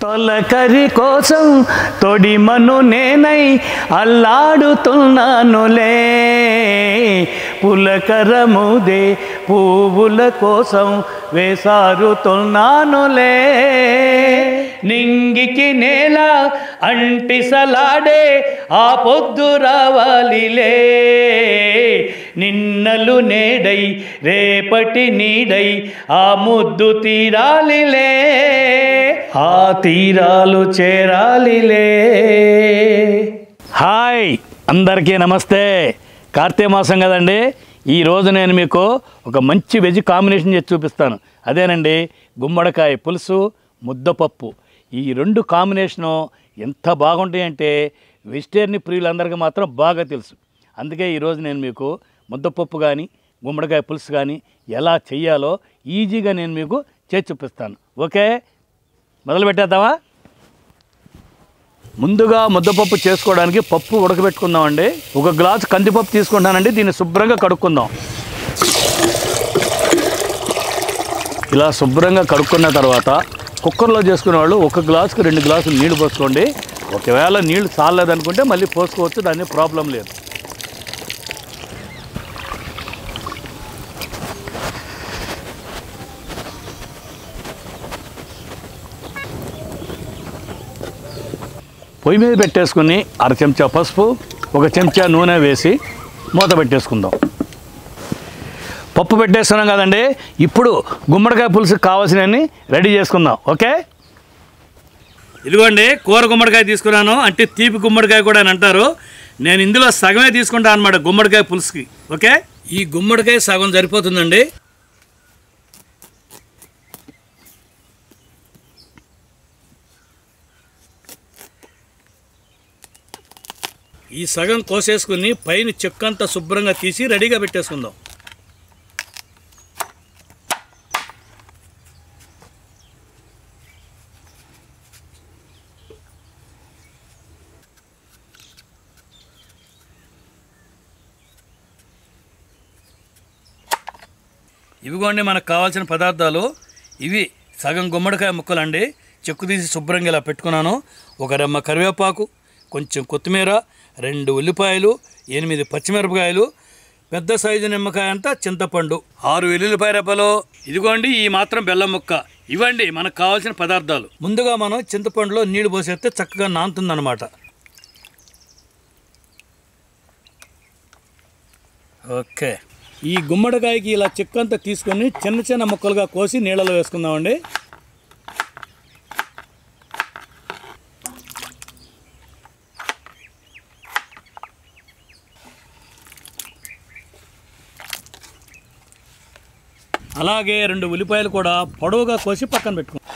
తొలకరి కోసం తొడిమను నేనై అల్లాడుతున్నానులే, పులకరముదే పువ్వుల కోసం వేసారుతున్నానులే. నింగికి నేల అంటిసలాడే ఆ పొద్దు రావాలిలే, నిన్నలు నేడై రేపటి నీడై ఆ ముద్దు తీరాలిలే, ఆ తీరాలు చేరాలిలే. హాయ్ అందరికీ నమస్తే. కార్తీక మాసం కదండి. ఈరోజు నేను మీకు ఒక మంచి వెజ్ కాంబినేషన్ చేసి చూపిస్తాను. అదేనండి గుమ్మడికాయ పులుసు, ముద్దపప్పు. ఈ రెండు కాంబినేషను ఎంత బాగుంటాయంటే వెజిటేరియన్ ప్రియులందరికీ మాత్రం బాగా తెలుసు. అందుకే ఈరోజు నేను మీకు ముద్దపప్పు కానీ గుమ్మడికాయ పులుసు కానీ ఎలా చెయ్యాలో ఈజీగా నేను మీకు చేసి చూపిస్తాను. ఓకే, మొదలు పెట్టేద్దామా? ముందుగా ముద్దపప్పు చేసుకోవడానికి పప్పు ఉడకబెట్టుకుందామండి. ఒక గ్లాసు కందిపప్పు తీసుకుంటానండి. దీన్ని శుభ్రంగా కడుక్కుందాం. ఇలా శుభ్రంగా కడుక్కున్న తర్వాత కుక్కర్లో చేసుకునే వాళ్ళు ఒక గ్లాసుకు 2 గ్లాసులు నీళ్లు పోసుకోండి. ఒకవేళ నీళ్లు చాలలేదనుకుంటే మళ్ళీ పోసుకోవచ్చు, దాన్ని ప్రాబ్లం లేదు. పొయ్యి మీద పెట్టేసుకుని 1/2 చెంచా పసుపు, 1 చెంచా నూనె వేసి మూత పెట్టేసుకుందాం. పప్పు పెట్టేస్తున్నాం కదండి. ఇప్పుడు గుమ్మడికాయ పులుసుకి కావాల్సినవన్నీ రెడీ చేసుకుందాం. ఓకే, ఇదిగోండి కూర గుమ్మడికాయ తీసుకున్నాను. అంటే తీపి గుమ్మడికాయ కూడా అని అంటారు. నేను ఇందులో సగమే తీసుకుంటాను అన్నమాట గుమ్మడికాయ పులుసుకి. ఓకే, ఈ గుమ్మడికాయ సగం సరిపోతుందండి. ఈ సగం కోసేసుకుని పైన చెక్కంతా శుభ్రంగా తీసి రెడీగా పెట్టేసుకుందాం. ఇవిగోండి మనకు కావాల్సిన పదార్థాలు. ఇవి సగం గుమ్మడికాయ ముక్కలండి. చెక్కు తీసి శుభ్రంగా ఇలా పెట్టుకున్నాను. 1 రెమ్మ కరివేపాకు, కొంచెం కొత్తిమీర, 2 ఉల్లిపాయలు, 8 పచ్చిమిరపకాయలు, పెద్ద సైజు నిమ్మకాయ అంతా చింతపండు, 6 వెల్లుల్లిపాయ రెబ్బలు. ఇదిగోండి ఈ మాత్రం బెల్లం ముక్క. ఇవ్వండి మనకు కావాల్సిన పదార్థాలు. ముందుగా మనం చింతపండులో నీళ్లు పోసేస్తే చక్కగా నానుతుందన్నమాట. ఓకే, ఈ గుమ్మడికాయకి ఇలా చెక్కంతా తీసుకొని చిన్న చిన్న ముక్కలుగా కోసి నీళ్ళలో వేసుకుందామండి. అలాగే 2 ఉల్లిపాయలు కూడా పొడవుగా కోసి పక్కన పెట్టుకుందాం.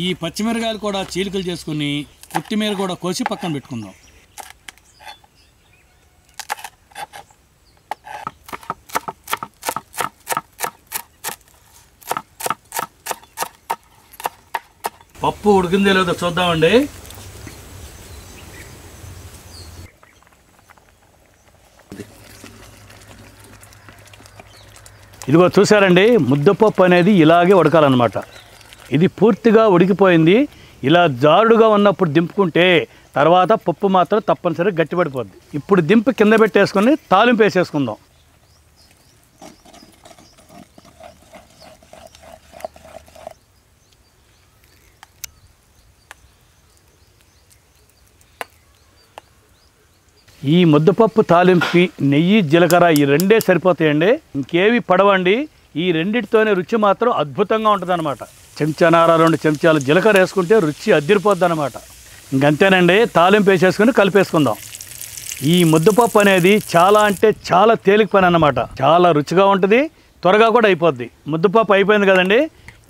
ఈ పచ్చిమిరకాయలు కూడా చీలికలు చేసుకుని కొత్తిమీర కూడా కోసి పక్కన పెట్టుకుందాం. పప్పు ఉడికిందో లేదో చూద్దామండి. ఇదిగో చూసారండి, ముద్దపప్పు అనేది ఇలాగే ఉడకాలన్నమాట. ఇది పూర్తిగా ఉడికిపోయింది. ఇలా జారుడుగా ఉన్నప్పుడు దింపుకుంటే తర్వాత పప్పు మాత్రం తప్పనిసరిగా గట్టిపడిపోద్ది. ఇప్పుడు దింపు కింద పెట్టేసుకొని తాలింపు వేసేసుకుందాం. ఈ ముద్దపప్పు తాలింపుకి నెయ్యి, జీలకర్ర ఈ 2 సరిపోతాయండి. ఇంకేవి పడవండి. ఈ రెండిటితోనే రుచి మాత్రం అద్భుతంగా ఉంటుంది అన్నమాట. చెంచానార 2 చెంచాలు జీలకర్ర వేసుకుంటే రుచి అద్దిరిపోద్ది అన్నమాట. ఇంకంతేనండి, తాలింపు వేసేసుకుని కలిపేసుకుందాం. ఈ ముద్దపప్పు అనేది చాలా అంటే చాలా తేలిక పని అన్నమాట. చాలా రుచిగా ఉంటుంది, త్వరగా కూడా అయిపోద్ది. ముద్దపప్పు అయిపోయింది కదండి.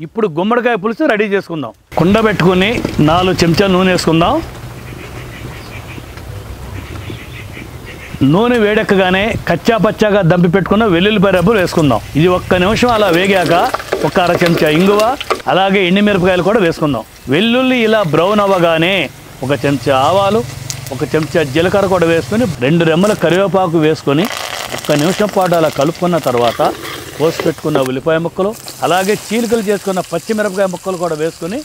ఇప్పుడు గుమ్మడికాయ పులుసు రెడీ చేసుకుందాం. కుండ పెట్టుకుని 4 చెంచాలు నూనె వేసుకుందాం. నూనె వేడెక్కగానే కచ్చా పచ్చాగా దంపి పెట్టుకున్న వెల్లుల్లిపాయ రెబ్బలు వేసుకుందాం. ఇది 1 నిమిషం అలా వేగాక ఒక 1/2 చెంచా ఇంగువ, అలాగే ఎండుమిరపకాయలు కూడా వేసుకుందాం. వెల్లుల్లి ఇలా బ్రౌన్ అవ్వగానే 1 చెంచా ఆవాలు, 1 చెంచా జీలకర్ర కూడా వేసుకొని 2 రెమ్మల కరివేపాకు వేసుకొని 1 నిమిషం పాటు అలా కలుపుకున్న తర్వాత కోసి పెట్టుకున్న ఉల్లిపాయ ముక్కలు, అలాగే చీలికలు చేసుకున్న పచ్చిమిరపకాయ ముక్కలు కూడా వేసుకొని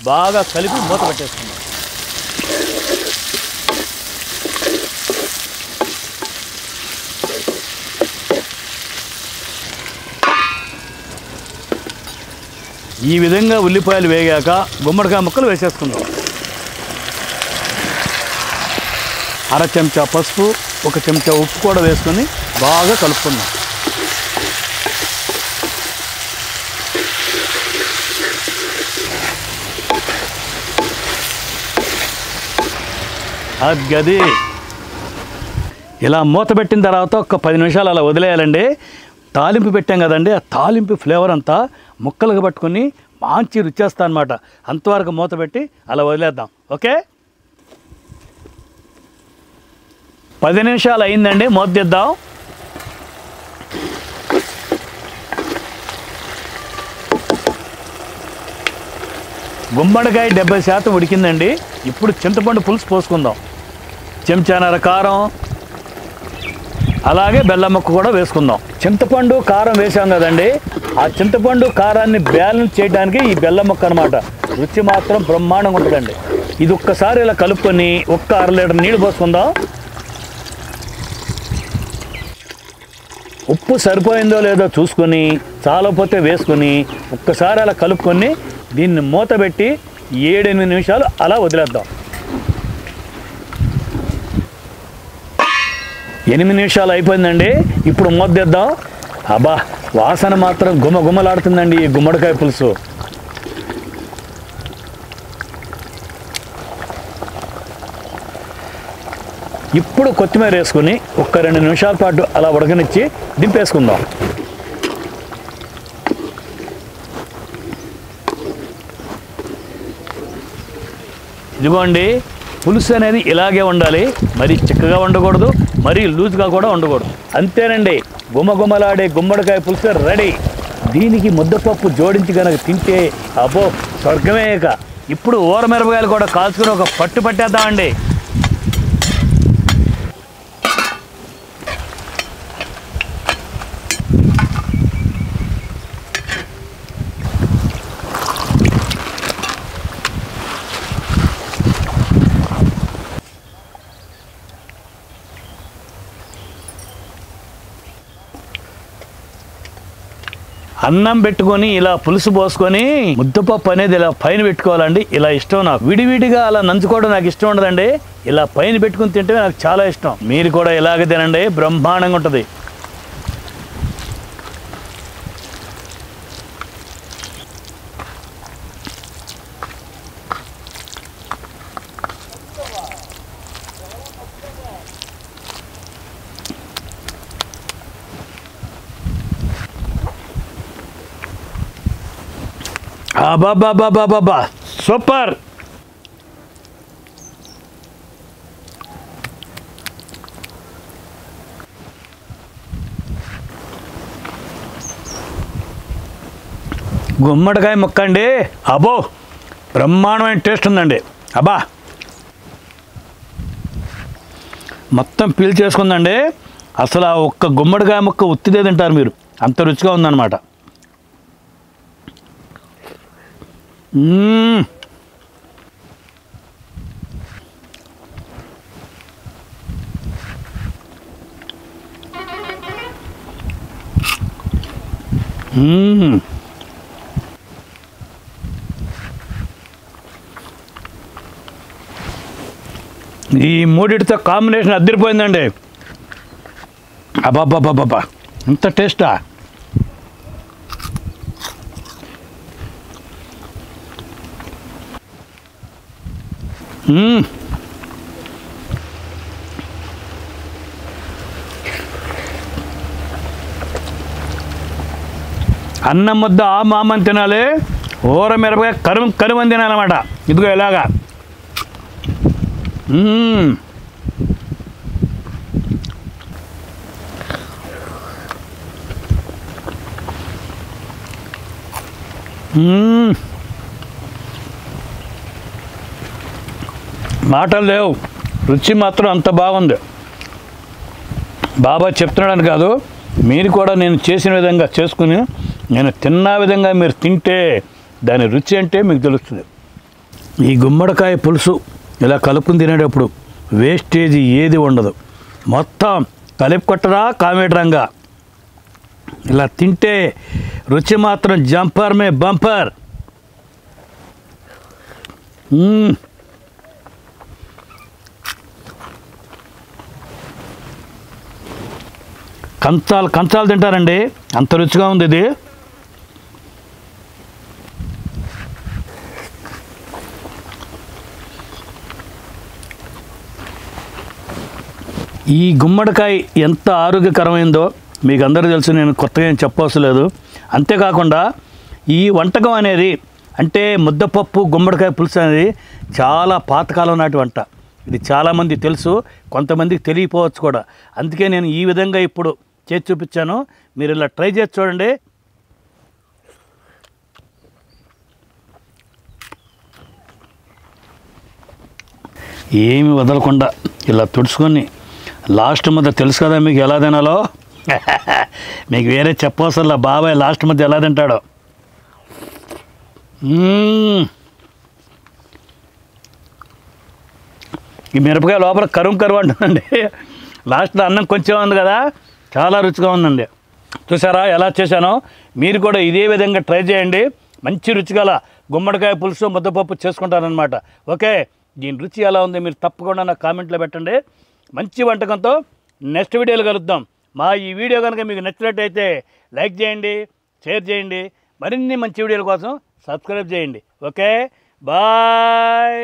బాగా కలిపి మూత పెట్టేసుకుందాం. ఈ విధంగా ఉల్లిపాయలు వేగాక గుమ్మడికాయ ముక్కలు వేసేసుకుందాం. 1/2 చెంచా పసుపు, 1 చెంచా ఉప్పు కూడా వేసుకొని బాగా కలుపుకుందాం. అది ఇలా మూత పెట్టిన తర్వాత ఒక 10 నిమిషాలు అలా వదిలేయాలండి. తాలింపు పెట్టాం కదండి, ఆ తాలింపు ఫ్లేవర్ అంతా ముక్కలుగా పట్టుకొని మంచి రుచేస్తా అనమాట. అంతవరకు మూత పెట్టి అలా వదిలేద్దాం. ఓకే, 10 నిమిషాలు అయిందండి, మూత తీద్దాం. గుమ్మడికాయ 70% ఉడికిందండి. ఇప్పుడు చింతపండు పులుసు పోసుకుందాం. చెంచానర కారం, అలాగే బెల్లం ముక్క కూడా వేసుకుందాం. చింతపండు కారం వేసాం కదండి, ఆ చింతపండు కారాన్ని బ్యాలెన్స్ చేయడానికి ఈ బెల్లం ముక్క అనమాట. రుచి మాత్రం బ్రహ్మాండంగా ఉంటుందండి. ఇది ఒక్కసారి ఇలా కలుపుకొని 1/2 లీటర్ నీళ్ళు పోసుకుందాం. ఉప్పు సరిపోయిందో లేదో చూసుకొని చాలకపోతే వేసుకొని ఒక్కసారి అలా కలుపుకొని దీన్ని మూత పెట్టి 7-8 నిమిషాలు అలా వదిలేద్దాం. 8 నిమిషాలు అయిపోయిందండి. ఇప్పుడు మూత తీద్దాం. అబ్బా, వాసన మాత్రం గుమగుమలాడుతుందండి ఈ గుమ్మడికాయ పులుసు. ఇప్పుడు కొత్తిమీర వేసుకుని 1-2 నిమిషాల పాటు అలా ఉడకనిచ్చి దింపేసుకుందాం. ఇదిగోండి, పులుసు అనేది ఇలాగే ఉండాలి. మరీ చిక్కగా ఉండకూడదు, మరీ లూజ్గా కూడా ఉండకూడదు. అంతేనండి, గుమగుమలాడే గుమ్మడికాయ పులుసు రెడీ. దీనికి ముద్దపప్పు జోడించి కనుక తింటే అబ్బో స్వర్గమే. ఇప్పుడు ఊరమిరపకాయలు కూడా కాల్చుకుని ఒక పట్టు పట్టేద్దామండి. అన్నం పెట్టుకొని ఇలా పులుసు పోసుకొని ముద్దపప్పు అనేది ఇలా పైన పెట్టుకోవాలండి. ఇలా ఇష్టం నాకు. విడివిడిగా అలా నంచుకోవడం నాకు ఇష్టం ఉండదండి. ఇలా పైన పెట్టుకుని తింటే నాకు చాలా ఇష్టం. మీరు కూడా ఇలాగే తినండి, బ్రహ్మాండంగా ఉంటుంది. అబాబాబాబాబా, సూపర్. గుమ్మడికాయ ముక్క అండి, అబ్బో బ్రహ్మాండమైన టేస్ట్ ఉందండి. అబ్బా, మొత్తం పీల్ చేసుకుందండి. అసలు ఆ ఒక్క గుమ్మడికాయ ముక్క ఉత్తిదే తింటారు మీరు, అంత రుచిగా ఉందన్నమాట. ఈ మూడిటితో కాంబినేషన్ అదిరిపోయిందండి. అబ్బాబ్బాబ్బాబ్బా, ఇంత టేస్టా! అన్నం ముద్ద ఆ మామని తినాలి. ఊర మిరపకాయ కరుమని తినాలన్నమాట. ఇదిగో ఇలాగా. మాటలు లేవు, రుచి మాత్రం అంత బాగుంది. బాబా చెప్తున్నాడని కాదు, మీరు కూడా నేను చేసిన విధంగా చేసుకుని నేను తిన్న విధంగా మీరు తింటే దాని రుచి అంటే మీకు తెలుస్తుంది. ఈ గుమ్మడికాయ పులుసు ఇలా కలుపుకుని తినేటప్పుడు వేస్టేజ్ ఏది ఉండదు. మొత్తం కలిపి కొట్టరా కామెడ్రంగా ఇలా తింటే రుచి మాత్రం జంపర్ మే బంపర్. కంచాలు తింటారండి, అంత రుచిగా ఉంది ఇది. ఈ గుమ్మడికాయ ఎంత ఆరోగ్యకరమైందో మీకు అందరూ తెలుసు, నేను కొత్తగా ఏం చెప్పవలసిన లేదు. అంతేకాకుండా ఈ వంటకం అనేది అంటే ముద్దపప్పు గుమ్మడికాయ పులుసు అనేది చాలా పాతకాలం నాటి వంట. ఇది చాలామంది తెలుసు, కొంతమందికి తెలియపోవచ్చు కూడా. అందుకే నేను ఈ విధంగా ఇప్పుడు చేసి చూపించాను. మీరు ఇలా ట్రై చేసి చూడండి. ఏమి వదలకుండా ఇలా తుడుచుకొని లాస్ట్ మధ్య తెలుసు కదా మీకు ఎలా తినాలో. మీకు వేరే చెప్పవసరం, బాబాయ్ లాస్ట్ మధ్య ఎలా తింటాడో. ఈ మిరపకాయ లోపల కరువు అంటుందండి. లాస్ట్లో అన్నం కొంచెం ఉంది కదా, చాలా రుచిగా ఉందండి. చూసారా ఎలా చేశానో? మీరు కూడా ఇదే విధంగా ట్రై చేయండి. మంచి రుచిగల గుమ్మడికాయ పులుసు ముద్దపప్పు చేసుకుంటారనమాట. ఓకే, దీని రుచి ఎలా ఉంది మీరు తప్పకుండా నాకు కామెంట్లో పెట్టండి. మంచి వంటకంతో నెక్స్ట్ వీడియోలో కలుద్దాం. మా ఈ వీడియో కనుక మీకు నచ్చినట్టయితే లైక్ చేయండి, షేర్ చేయండి. మరిన్ని మంచి వీడియోల కోసం సబ్స్క్రైబ్ చేయండి. Okay, bye.